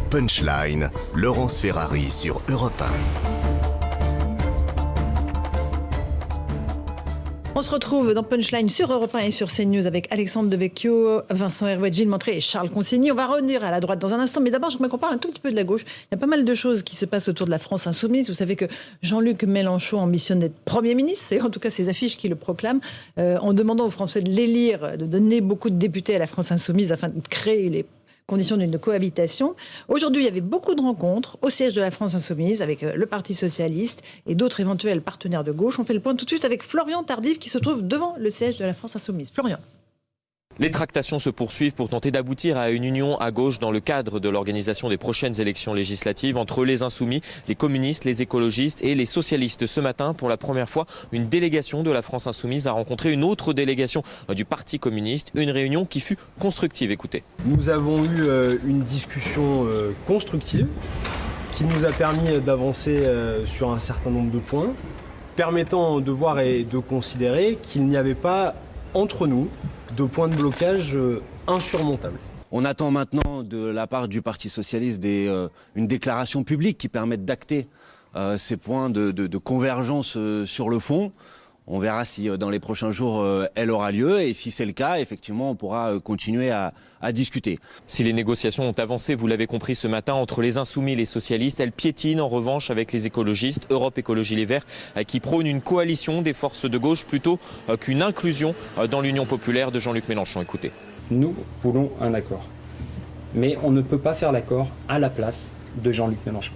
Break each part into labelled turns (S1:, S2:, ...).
S1: Punchline, Laurence Ferrari sur Europe 1.
S2: On se retrouve dans Punchline sur Europe 1 et sur CNews avec Alexandre Devecchio, Vincent Herouet, Gilles Montré et Charles Consigny. On va revenir à la droite dans un instant, mais d'abord, j'aimerais qu'on parle un tout petit peu de la gauche. Il y a pas mal de choses qui se passent autour de la France insoumise. Vous savez que Jean-Luc Mélenchon ambitionne d'être Premier ministre, c'est en tout cas ses affiches qui le proclament, en demandant aux Français de l'élire, de donner beaucoup de députés à la France insoumise afin de créer les conditions d'une cohabitation. Aujourd'hui, il y avait beaucoup de rencontres au siège de la France Insoumise avec le Parti Socialiste et d'autres éventuels partenaires de gauche. On fait le point tout de suite avec Florian Tardif qui se trouve devant le siège de la France Insoumise. Florian.
S3: Les tractations se poursuivent pour tenter d'aboutir à une union à gauche dans le cadre de l'organisation des prochaines élections législatives entre les Insoumis, les communistes, les écologistes et les socialistes. Ce matin, pour la première fois, une délégation de la France Insoumise a rencontré une autre délégation du Parti communiste. Une réunion qui fut constructive. Écoutez.
S4: Nous avons eu une discussion constructive qui nous a permis d'avancer sur un certain nombre de points, permettant de voir et de considérer qu'il n'y avait pas entre nous de points de blocage insurmontables.
S5: On attend maintenant de la part du Parti socialiste une déclaration publique qui permette d'acter ces points de convergence sur le fond. On verra si dans les prochains jours elle aura lieu et si c'est le cas, effectivement, on pourra continuer à discuter.
S3: Si les négociations ont avancé, vous l'avez compris ce matin, entre les Insoumis et les socialistes, elles piétinent en revanche avec les écologistes, Europe Écologie Les Verts, qui prônent une coalition des forces de gauche plutôt qu'une inclusion dans l'Union populaire de Jean-Luc Mélenchon. Écoutez.
S6: Nous voulons un accord. Mais on ne peut pas faire l'accord à la place de Jean-Luc Mélenchon.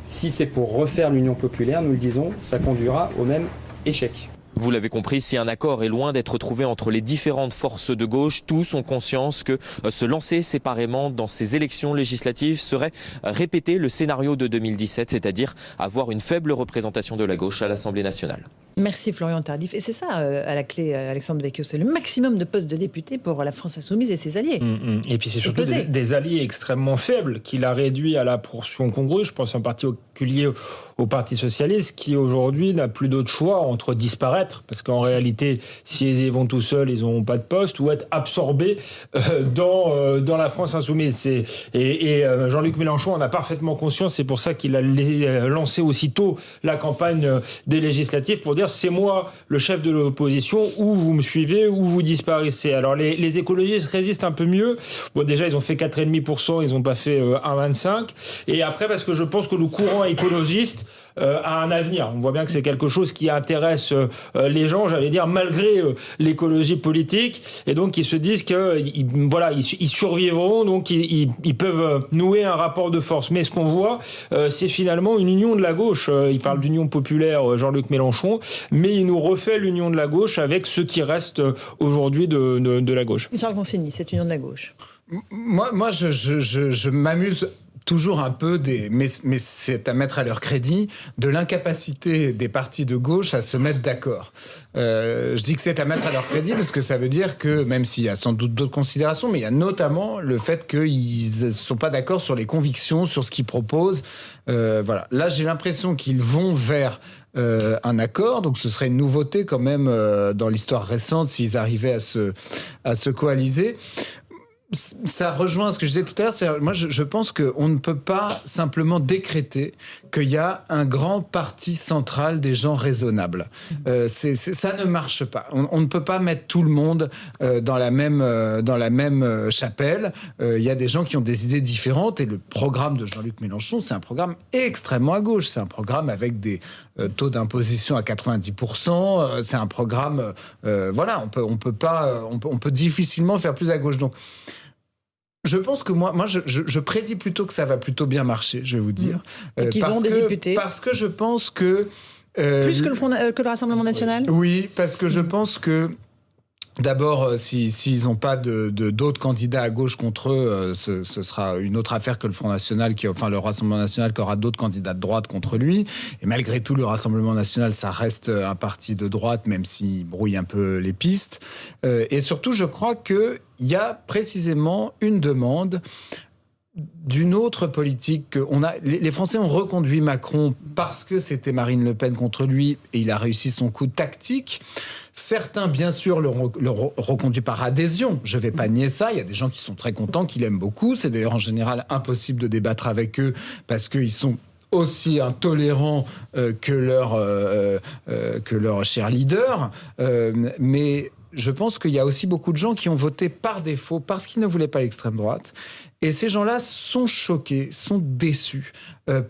S6: Si c'est pour refaire l'Union populaire, nous le disons, ça conduira au même échec.
S3: Vous l'avez compris, si un accord est loin d'être trouvé entre les différentes forces de gauche, tous ont conscience que se lancer séparément dans ces élections législatives serait répéter le scénario de 2017, c'est-à-dire avoir une faible représentation de la gauche à l'Assemblée nationale.
S2: Merci Florian Tardif. Et c'est ça, à la clé, Alexandre Devecchio, c'est le maximum de postes de députés pour la France Insoumise et ses alliés.
S7: Et puis c'est surtout des alliés extrêmement faibles qu'il a réduits à la portion congrue. Je pense en particulier au Parti Socialiste qui aujourd'hui n'a plus d'autre choix entre disparaître, parce qu'en réalité, s'ils y vont tout seuls, ils n'auront pas de poste, ou être absorbés dans la France Insoumise. Et Jean-Luc Mélenchon en a parfaitement conscience, c'est pour ça qu'il a lancé aussitôt la campagne des législatives pour dire c'est moi le chef de l'opposition, ou vous me suivez ou vous disparaissez. Alors les écologistes résistent un peu mieux. Bon, déjà ils ont fait 4,5%, ils n'ont pas fait 1,25%. Et après, parce que je pense que le courant écologiste a un avenir. On voit bien que c'est quelque chose qui intéresse les gens, j'allais dire, malgré l'écologie politique. Et donc, ils se disent qu'ils survivront, donc ils peuvent nouer un rapport de force. Mais ce qu'on voit, c'est finalement une union de la gauche. Il parle d'union populaire, Jean-Luc Mélenchon, mais il nous refait l'union de la gauche avec ce qui reste aujourd'hui de la gauche.
S2: Charles Consigny, cette union de la gauche.
S8: Moi, je m'amuse toujours un peu, mais c'est à mettre à leur crédit, de l'incapacité des partis de gauche à se mettre d'accord. Je dis que c'est à mettre à leur crédit parce que ça veut dire que, même s'il y a sans doute d'autres considérations, mais il y a notamment le fait qu'ils ne sont pas d'accord sur les convictions, sur ce qu'ils proposent. Voilà. Là, j'ai l'impression qu'ils vont vers un accord, donc ce serait une nouveauté quand même dans l'histoire récente s'ils arrivaient à se coaliser. Ça rejoint ce que je disais tout à l'heure. Moi, je pense qu'on ne peut pas simplement décréter qu'il y a un grand parti central des gens raisonnables. Ça ne marche pas. On ne peut pas mettre tout le monde dans la même chapelle. Il y a des gens qui ont des idées différentes et le programme de Jean-Luc Mélenchon, c'est un programme extrêmement à gauche. C'est un programme avec des taux d'imposition à 90%. C'est un programme... voilà, on peut difficilement faire plus à gauche. Donc, je pense que moi je prédis plutôt que ça va plutôt bien marcher, je vais vous dire.
S2: Et qu'ils ont des députés.
S8: Parce que je pense que...
S2: Plus que le Rassemblement national ?
S8: Oui, parce que je pense que... D'abord, s'ils n'ont pas d'autres candidats à gauche contre eux, ce sera une autre affaire que le Front National, le Rassemblement National qui aura d'autres candidats de droite contre lui. Et malgré tout, le Rassemblement National, ça reste un parti de droite, même s'il brouille un peu les pistes. Et surtout, je crois qu'il y a précisément une demande d'une autre politique. Les Français ont reconduit Macron parce que c'était Marine Le Pen contre lui et il a réussi son coup tactique. Certains, bien sûr, le reconduit par adhésion. Je ne vais pas nier ça. Il y a des gens qui sont très contents, qui l'aiment beaucoup. C'est d'ailleurs en général impossible de débattre avec eux parce qu'ils sont aussi intolérants que leur cher leader. Mais je pense qu'il y a aussi beaucoup de gens qui ont voté par défaut parce qu'ils ne voulaient pas l'extrême droite. Et ces gens-là sont choqués, sont déçus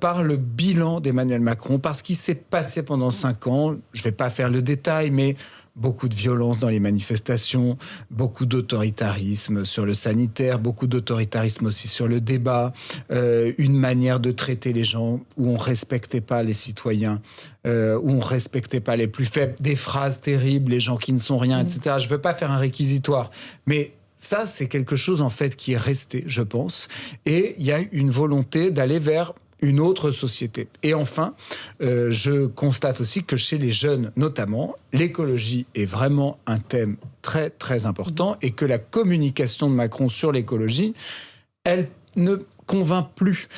S8: par le bilan d'Emmanuel Macron, parce qu'il s'est passé pendant 5 ans, je ne vais pas faire le détail, mais beaucoup de violence dans les manifestations, beaucoup d'autoritarisme sur le sanitaire, beaucoup d'autoritarisme aussi sur le débat, une manière de traiter les gens où on ne respectait pas les citoyens, où on ne respectait pas les plus faibles, des phrases terribles, les gens qui ne sont rien, etc. Je ne veux pas faire un réquisitoire, mais ça, c'est quelque chose en fait qui est resté, je pense. Et il y a une volonté d'aller vers une autre société. Et enfin, je constate aussi que chez les jeunes, notamment, l'écologie est vraiment un thème très, très important et que la communication de Macron sur l'écologie, elle ne convainc plus.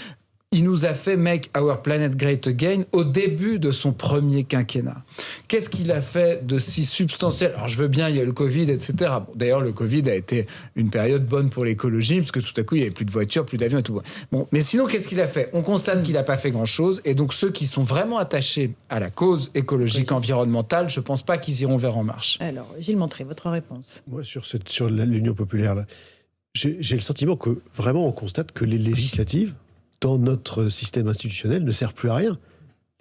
S8: Il nous a fait « Make our planet great again » au début de son premier quinquennat. Qu'est-ce qu'il a fait de si substantiel ? Alors, je veux bien, il y a eu le Covid, etc. Bon, d'ailleurs, le Covid a été une période bonne pour l'écologie, parce que tout à coup, il n'y avait plus de voitures, plus d'avions et tout. Bon, mais sinon, qu'est-ce qu'il a fait ? On constate qu'il n'a pas fait grand-chose, et donc ceux qui sont vraiment attachés à la cause écologique, environnementale, je ne pense pas qu'ils iront vers En Marche.
S2: Alors, Gilles Montré, votre réponse ?
S9: Moi, sur l'Union populaire, là, j'ai le sentiment que vraiment, on constate que les législatives, dans notre système institutionnel, ne sert plus à rien.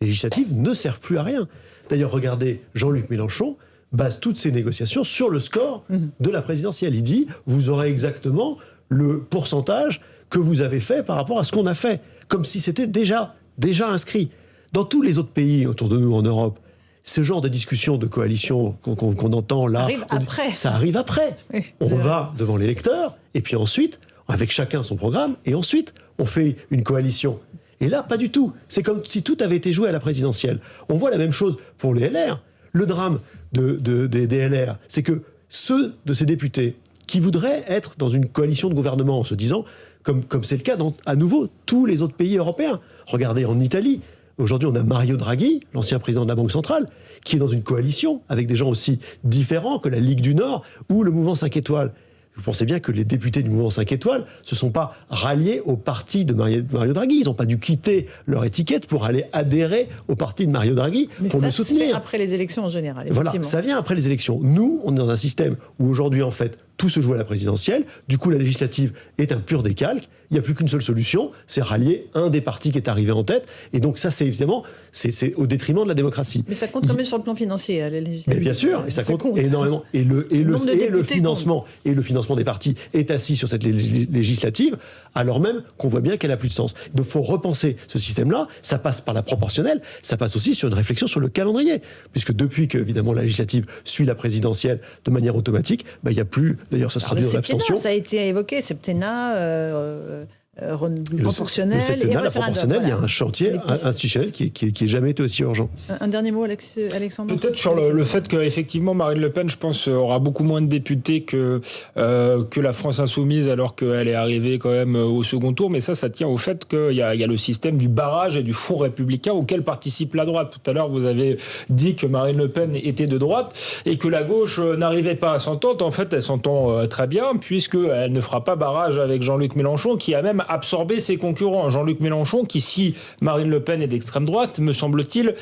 S9: Les législatives ne servent plus à rien. D'ailleurs, regardez, Jean-Luc Mélenchon base toutes ses négociations sur le score de la présidentielle. Il dit, vous aurez exactement le pourcentage que vous avez fait par rapport à ce qu'on a fait, comme si c'était déjà inscrit. Dans tous les autres pays autour de nous en Europe, ce genre de discussion de coalition qu'on entend là, ça arrive après. Oui. On va devant l'électeur, et puis ensuite, avec chacun son programme, et ensuite, on fait une coalition. Et là, pas du tout. C'est comme si tout avait été joué à la présidentielle. On voit la même chose pour les LR. Le drame des LR, c'est que ceux de ces députés qui voudraient être dans une coalition de gouvernement en se disant, comme c'est le cas dans, à nouveau, tous les autres pays européens. Regardez en Italie. Aujourd'hui, on a Mario Draghi, l'ancien président de la Banque centrale, qui est dans une coalition avec des gens aussi différents que la Ligue du Nord ou le mouvement 5 étoiles. Vous pensez bien que les députés du mouvement 5 étoiles ne se sont pas ralliés au parti de Mario Draghi. Ils n'ont pas dû quitter leur étiquette pour aller adhérer au parti de Mario Draghi pour le soutenir.
S2: Ça, c'est après les élections en général.
S9: Voilà, ça vient après les élections. Nous, on est dans un système où aujourd'hui, en fait, tout se joue à la présidentielle. Du coup, la législative est un pur décalque. Il n'y a plus qu'une seule solution, c'est rallier un des partis qui est arrivé en tête. Et donc ça, c'est évidemment, c'est au détriment de la démocratie.
S2: Mais ça compte quand même sur le plan financier, les législatives.
S9: Mais bien sûr, et ça compte énormément. Et le financement des partis est assis sur cette législative, alors même qu'on voit bien qu'elle n'a plus de sens. Donc il faut repenser ce système-là. Ça passe par la proportionnelle, ça passe aussi sur une réflexion sur le calendrier. Puisque depuis que, évidemment, la législative suit la présidentielle de manière automatique, il n'y a plus, d'ailleurs ça se traduit dans l'abstention.
S2: Ça a été évoqué, septennat... proportionnel
S9: le septennat, la proportionnelle,
S2: voilà.
S9: Il y a un chantier institutionnel qui est jamais été aussi urgent.
S2: Un dernier mot, Alexandre.
S7: Peut-être sur le fait qu'effectivement Marine Le Pen, je pense, aura beaucoup moins de députés que la France Insoumise, alors qu'elle est arrivée quand même au second tour. Mais ça tient au fait qu'il y a le système du barrage et du front républicain auquel participe la droite. Tout à l'heure, vous avez dit que Marine Le Pen était de droite et que la gauche n'arrivait pas à s'entendre. En fait, elle s'entend très bien, puisqu'elle ne fera pas barrage avec Jean-Luc Mélenchon, qui a même absorber ses concurrents. Jean-Luc Mélenchon, qui, si Marine Le Pen est d'extrême droite, me semble-t-il,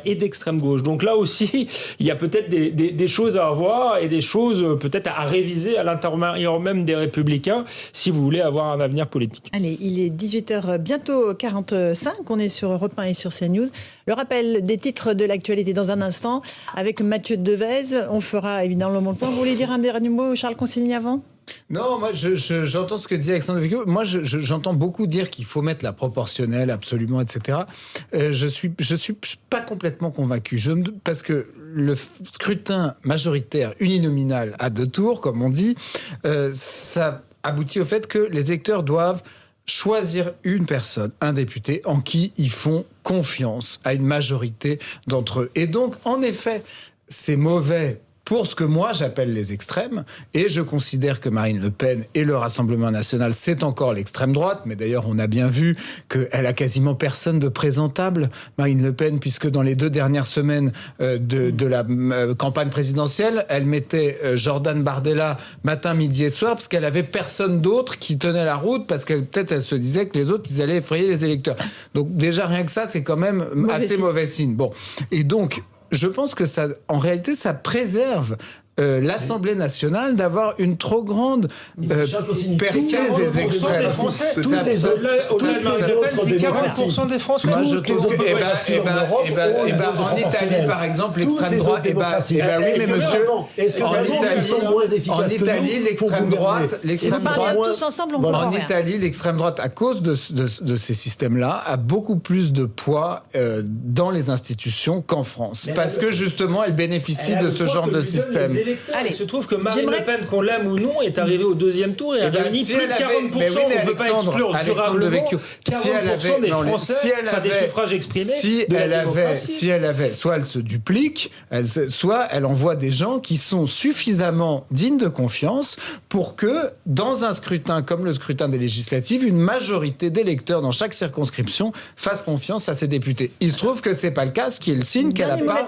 S7: est d'extrême gauche. Donc là aussi, il y a peut-être des choses à revoir et des choses peut-être à réviser à l'intérieur même des Républicains, si vous voulez avoir un avenir politique.
S2: Allez, il est 18h, bientôt 45. On est sur Europe 1 et sur CNews. Le rappel des titres de l'actualité dans un instant avec Mathieu Devez. On fera évidemment le point. Vous voulez dire un dernier mot, Charles Consigny, avant ?
S8: Non, moi j'entends ce que dit Alexandre Devecchio. Moi j'entends beaucoup dire qu'il faut mettre la proportionnelle absolument, etc. Je suis pas complètement convaincu. Parce que le scrutin majoritaire uninominal à 2 tours, comme on dit, ça aboutit au fait que les électeurs doivent choisir une personne, un député, en qui ils font confiance à une majorité d'entre eux. Et donc, en effet, c'est mauvais pour ce que moi j'appelle les extrêmes, et je considère que Marine Le Pen et le Rassemblement national, c'est encore l'extrême droite, mais d'ailleurs on a bien vu qu'elle a quasiment personne de présentable, Marine Le Pen, puisque dans les 2 dernières semaines de la campagne présidentielle, elle mettait Jordan Bardella matin, midi et soir, parce qu'elle avait personne d'autre qui tenait la route, parce qu'elle peut-être elle se disait que les autres, ils allaient effrayer les électeurs. Donc déjà rien que ça, c'est quand même assez mauvais signe. Bon, et donc je pense que ça, en réalité, ça préserve l'Assemblée nationale d'avoir une trop grande percée des extrêmes.
S7: Au-delà de Marine Le Pen, c'est 40% des Français.
S8: Moi, je trouve en Italie, par exemple, l'extrême droite, oui, mais monsieur, en Italie, l'extrême droite, en Italie, l'extrême droite, à cause de ces systèmes-là, a beaucoup plus de poids dans les institutions qu'en France, parce que justement, elle bénéficie de ce genre de système.
S7: Il se trouve que Marine Le Pen, qu'on l'aime ou non, est arrivée au 2e tour et a réuni plus de 40%. On ne peut pas exclure durablement 40% des Français, pas des suffrages exprimés.
S8: Si elle avait, soit elle se duplique, soit elle envoie des gens qui sont suffisamment dignes de confiance pour que, dans un scrutin comme le scrutin des législatives, une majorité d'électeurs dans chaque circonscription fasse confiance à ses députés. Il se trouve que c'est pas le cas, ce qui est le signe qu'elle n'a pas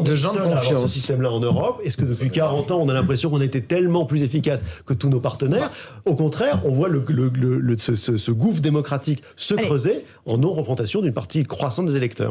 S8: de gens de confiance.
S9: Ce système-là en Europe, est-ce que depuis 40 ans, on a l'impression qu'on était tellement plus efficace que tous nos partenaires? Au contraire, on voit ce gouffre démocratique se creuser en non-représentation d'une partie croissante des électeurs.